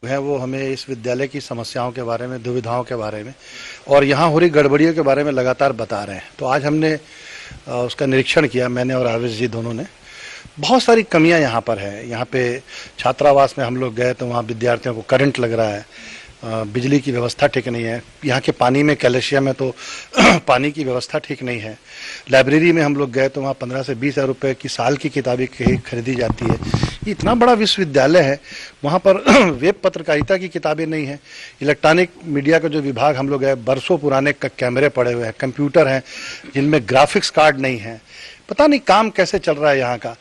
है वो हमें इस विद्यालय की समस्याओं के बारे में, दुविधाओं के बारे में और यहाँ हो रही गड़बड़ियों के बारे में लगातार बता रहे हैं। तो आज हमने उसका निरीक्षण किया, मैंने और आवेश जी दोनों ने। बहुत सारी कमियां यहाँ पर है। यहाँ पे छात्रावास में हम लोग गए तो वहाँ विद्यार्थियों को करंट लग रहा है, बिजली की व्यवस्था ठीक नहीं है, यहाँ के पानी में कैल्शियम है तो पानी की व्यवस्था ठीक नहीं है। लाइब्रेरी में हम लोग गए तो वहाँ 15 से 20 हज़ार रुपये की साल की किताबें खरीदी जाती है। ये इतना बड़ा विश्वविद्यालय है, वहाँ पर वेब पत्रकारिता की किताबें नहीं है। इलेक्ट्रॉनिक मीडिया का जो विभाग हम लोग गए, बरसों पुराने कैमरे पड़े हुए हैं, कंप्यूटर हैं जिनमें ग्राफिक्स कार्ड नहीं है। पता नहीं काम कैसे चल रहा है यहाँ का।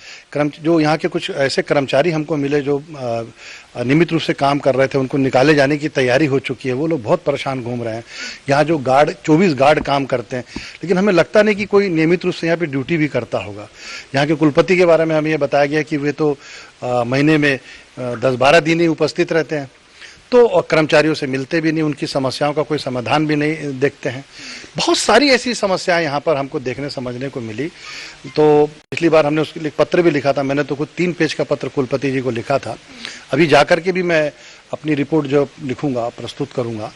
जो यहाँ के कुछ ऐसे कर्मचारी हमको मिले जो नियमित रूप से काम कर रहे थे, उनको निकाले जाने की तैयारी हो चुकी है। वो लोग बहुत परेशान घूम रहे हैं। यहाँ जो गार्ड 24 गार्ड काम करते हैं, लेकिन हमें लगता नहीं कि कोई नियमित रूप से यहाँ पे ड्यूटी भी करता होगा। यहाँ के कुलपति के बारे में हमें ये बताया गया कि वे तो महीने में 10-12 दिन ही उपस्थित रहते हैं, तो कर्मचारियों से मिलते भी नहीं, उनकी समस्याओं का कोई समाधान भी नहीं देखते हैं। बहुत सारी ऐसी समस्याएं यहाँ पर हमको देखने समझने को मिली। तो पिछली बार हमने उसके लिए पत्र भी लिखा था, मैंने तो खुद 3 पेज का पत्र कुलपति जी को लिखा था। अभी जाकर के भी मैं अपनी रिपोर्ट जो लिखूंगा, प्रस्तुत करूंगा।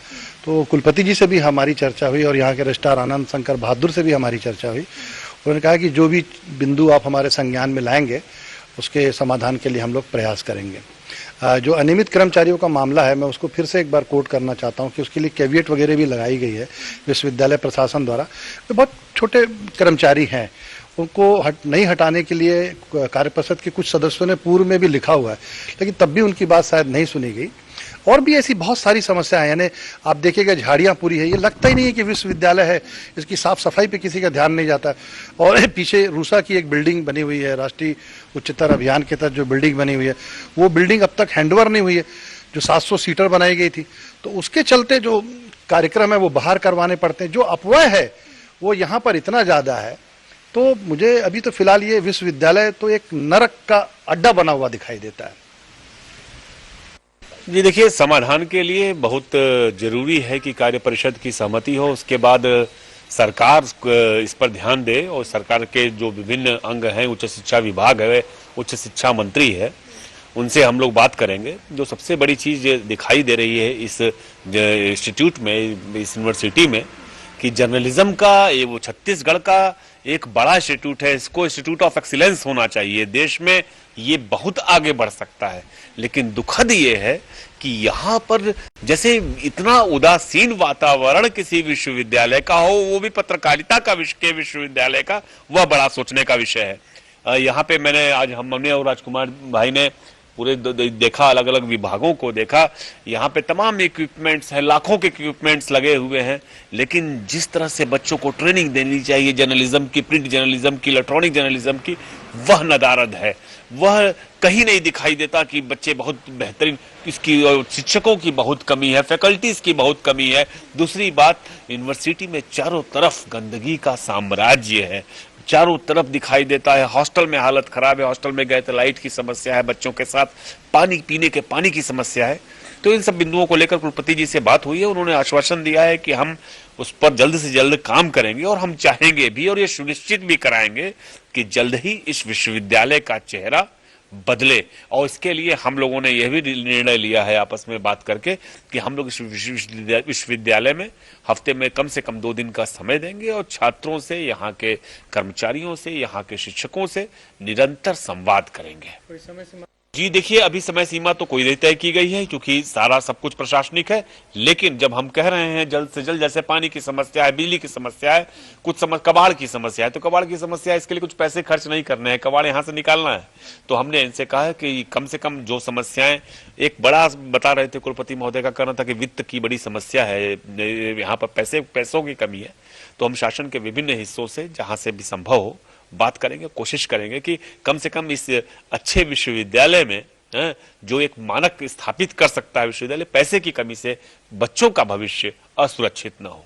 तो कुलपति जी से भी हमारी चर्चा हुई और यहाँ के रजिस्ट्रार आनंद शंकर बहादुर से भी हमारी चर्चा हुई। उन्होंने कहा कि जो भी बिंदु आप हमारे संज्ञान में लाएंगे उसके समाधान के लिए हम लोग प्रयास करेंगे। जो अनियमित कर्मचारियों का मामला है, मैं उसको फिर से एक बार कोट करना चाहता हूं कि उसके लिए कैविएट वगैरह भी लगाई गई है विश्वविद्यालय प्रशासन द्वारा। तो बहुत छोटे कर्मचारी हैं, उनको नहीं हटाने के लिए कार्यपरिषद के कुछ सदस्यों ने पूर्व में भी लिखा हुआ है, लेकिन तब भी उनकी बात शायद नहीं सुनी गई। और भी ऐसी बहुत सारी समस्याएं, यानी आप देखिएगा झाड़ियां पूरी है, ये लगता ही नहीं है कि विश्वविद्यालय है। इसकी साफ सफाई पे किसी का ध्यान नहीं जाता। और पीछे रूसा की एक बिल्डिंग बनी हुई है, राष्ट्रीय उच्चतर अभियान के तहत जो बिल्डिंग बनी हुई है, वो बिल्डिंग अब तक हैंडओवर नहीं हुई है, जो 700 सीटर बनाई गई थी। तो उसके चलते जो कार्यक्रम है वो बाहर करवाने पड़ते हैं। जो अपव्यय है वो यहाँ पर इतना ज्यादा है। तो मुझे अभी तो फिलहाल ये विश्वविद्यालय तो एक नरक का अड्डा बना हुआ दिखाई देता है। जी देखिए, समाधान के लिए बहुत जरूरी है कि कार्य परिषद की सहमति हो, उसके बाद सरकार इस पर ध्यान दे और सरकार के जो विभिन्न अंग हैं, उच्च शिक्षा विभाग है, उच्च शिक्षा मंत्री है, उनसे हम लोग बात करेंगे। जो सबसे बड़ी चीज दिखाई दे रही है इस इंस्टीट्यूट में, इस यूनिवर्सिटी में, कि जर्नलिज्म का ये वो छत्तीसगढ़ का एक बड़ा इंस्टीट्यूट है, इसको इंस्टीट्यूट ऑफ एक्सीलेंस होना चाहिए। देश में ये बहुत आगे बढ़ सकता है। लेकिन दुखद ये है कि यहाँ पर जैसे इतना उदासीन वातावरण किसी विश्वविद्यालय का हो, वो भी पत्रकारिता का विषय विश्वविद्यालय का, वह बड़ा सोचने का विषय है। यहाँ पे मैंने आज हमने और राजकुमार भाई ने पूरे देखा, अलग अलग विभागों को देखा। यहाँ पे तमाम इक्विपमेंट्स हैं, लाखों के इक्विपमेंट्स लगे हुए हैं, लेकिन जिस तरह से बच्चों को ट्रेनिंग देनी चाहिए जर्नलिज्म की, प्रिंट जर्नलिज्म की, इलेक्ट्रॉनिक जर्नलिज्म की, वह नदारद है। वह कहीं नहीं दिखाई देता कि बच्चे बहुत बेहतरीन, इसकी शिक्षकों की बहुत कमी है, फैकल्टीज की बहुत कमी है। दूसरी बात, यूनिवर्सिटी में चारों तरफ गंदगी का साम्राज्य है, चारों तरफ दिखाई देता है। हॉस्टल में हालत खराब है, हॉस्टल में गए तो लाइट की समस्या है, बच्चों के साथ पानी पीने के पानी की समस्या है। तो इन सब बिंदुओं को लेकर कुलपति जी से बात हुई है। उन्होंने आश्वासन दिया है कि हम उस पर जल्द से जल्द काम करेंगे और हम चाहेंगे भी और ये सुनिश्चित भी कराएंगे कि जल्द ही इस विश्वविद्यालय का चेहरा बदले। और इसके लिए हम लोगों ने यह भी निर्णय लिया है आपस में बात करके कि हम लोग इस विश्वविद्यालय में हफ्ते में कम से कम 2 दिन का समय देंगे और छात्रों से, यहाँ के कर्मचारियों से, यहाँ के शिक्षकों से निरंतर संवाद करेंगे। जी देखिए, अभी समय सीमा तो कोई नहीं तय की गई है क्योंकि सारा सब कुछ प्रशासनिक है। लेकिन जब हम कह रहे हैं जल्द से जल्द, जैसे पानी की समस्या है, बिजली की समस्या है, कुछ कबाड़ की समस्या है, तो कबाड़ की समस्या है, इसके लिए कुछ पैसे खर्च नहीं करने हैं, कबाड़ यहाँ से निकालना है। तो हमने इनसे कहा है कि कम से कम जो समस्याएं, एक बड़ा बता रहे थे कुलपति महोदय का कहना था कि वित्त की बड़ी समस्या है, यहाँ पर पैसों की कमी है। तो हम शासन के विभिन्न हिस्सों से जहां से भी संभव हो बात करेंगे, कोशिश करेंगे कि कम से कम इस अच्छे विश्वविद्यालय में, जो एक मानक स्थापित कर सकता है विश्वविद्यालय, पैसे की कमी से बच्चों का भविष्य असुरक्षित न हो।